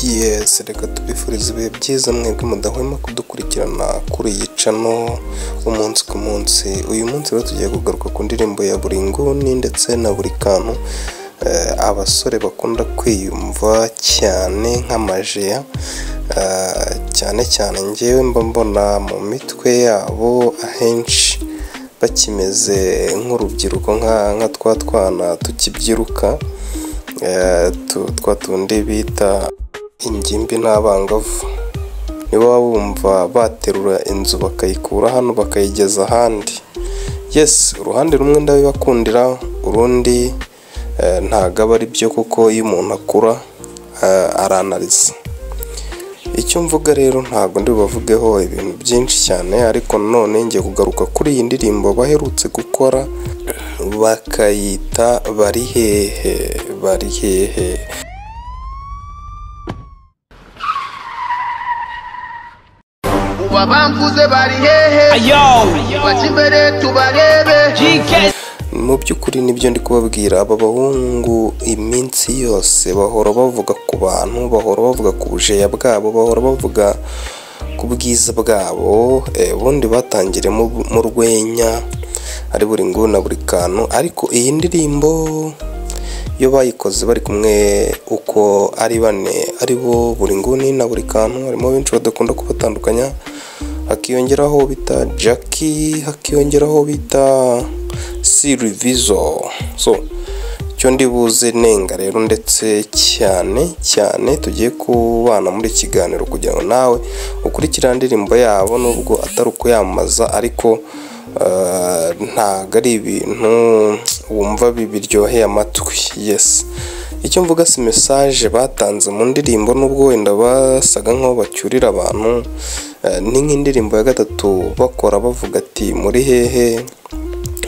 Yes, reka tubifurize ibihe byiza mwebwe mudahwema kudukurikirana kuri iyi channel umunsi ku munsi. Uyu munsi rero tugiye kugaruka ku ndirimbo ya buri nguni ndetse na buri kantu abasore bakunda kwiyumva cyane nk'amajeya, cyane ngewe mba mbona mu mitwe yabo ahenshi bakimeze nk'urubyiruko nka twana tukibyiruka, twatundi bita ingimbi n'abangavu. Niba wumva baterura inzu bakayikura hano bakayigeza ahandi. Yes, uruhande rumwe ndabibakundira, urundi ntago aba ari byo, kuko iyo umuntu akura aranariza. Icyo mvuga rero ntago ndi bubavugeho ibintu byinshi cyane, ariko none ngiye kugaruka kuri iyi ndirimbo baherutse gukora bakayita bari hehe. Wabamvuze bari hehe, bakimbere tubarebe. Mu by'ukuri nibyo ndi kubabwira, aba bahungu iminsi yose bahora bavuga ku bantu, bahora bavuga ku bujeya bwabo, bahora bavuga ku bwiza bwabo. Ubundi batangire mu rwenya ari buri nguni na buri kantu, ariko iyi ndirimbo yo bayikoze bari kumwe uko ari bane, ari bo buri nguni na buri kantu. Harimo benshi badakunda kubatandukanya, hakiyongeraho bita Jackie, hakiyongeraho bita Sirivizo. So icyo ndibuze nenga rero ndetse cyane tugiye kubana muri kiganiro kugira ngo nawe ukurikirane indirimbo yabo, nubwo atari ukuyamamaza, ariko ntago ari ibintu wumva biryoheye amatwi. Yes, icyo mvuga si message batanze mu ndirimbo, nubwo wenda basaga nkaho bacyurira abantu. Ni nk'indirimbo ya gatatu bakora bavuga ati muri hehe,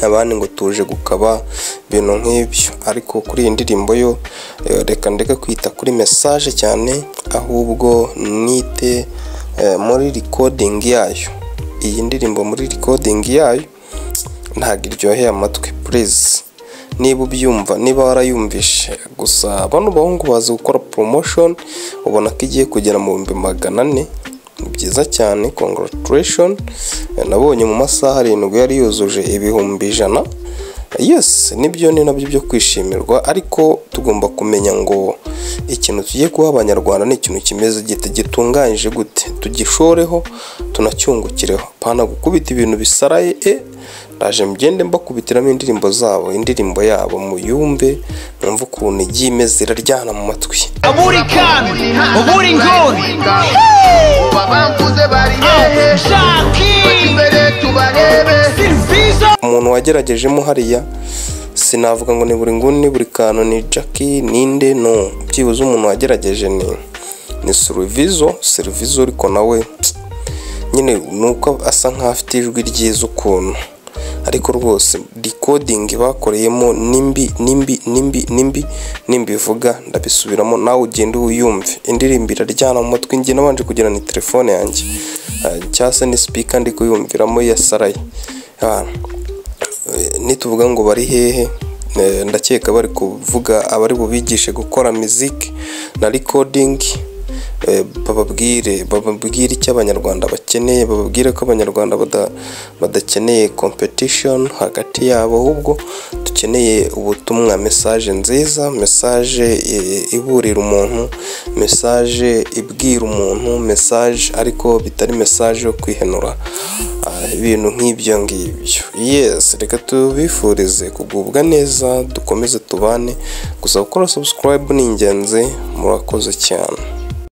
abandi ngo tuje gukaba, ibintu nk'ibyo. Ariko kuri iyi ndirimbo yo reka ndeka kwita kuri message cyane, ahubwo nite muri recording yayo. Iyi ndirimbo muri recording yayo ntago iryoheye amatwi. Please, niba ubyumva, niba warayumvishe, gusa bano bahungu bazi gukora promotion, ubona ko igiye kugera mu 400. Byiza cyane, congratulations. Nabonye mu masaha 7 yari yuzuje 100,000. Yes, nibyo ni nabyo byo kwishimirwa, ariko tugomba kumenya ngo ikintu tugiye kuba abanyarwanda ni ikintu kimeze gite, gitunganyije gute, tugishoreho tunacyungukireho, pana gukubita ibintu bisaraye. Ndaje mgende mbakubitiramo indirimbo zabo, indirimbo yabo muyumve, mwumve ukuntu igiye imeze, iraryana mu matwi. Aburi kan, aburi ngoni, wabamvuze bari hehe, bakimbere tubarebe. Umuntu wageragejemo hariya sinavuga ngo ni buri nguni ni buri kantu ni Jackie ninde, no, byibuze umuntu wagerageje ni Sirivizo, ariko nawe nyine nuko asa nkaho afite ijwi ryiza ukuntu, ariko rwose recording bakoreyemo nimbi ivuga. Ndabisubiramo, nawe ugende uyumve, indirimbo iraryana mu matwi. Ngiye nabanje kugira ni telefone yanjye cyase ni speaker ndi kuyumviramo ya Sarayi. Nituvuga ngo bari hehe, ndakeka bari kuvuga abari bubigishe gukora music na recording. bababwire icyo abanyarwanda bakeneye, bababwire ko abanyarwanda badakeneye competition hagati yabo, ahubwo dukeneye ubutumwa, message nziza, message iburira umuntu, message ibwira umuntu, message ariko bitari message yo kwihenura, ibintu nk'ibyo ngibyo. Yes, reka tubifurize kugubwa neza, dukomeze tubane, gusa gukora subscribe ni ingenzi. Murakoze cyane.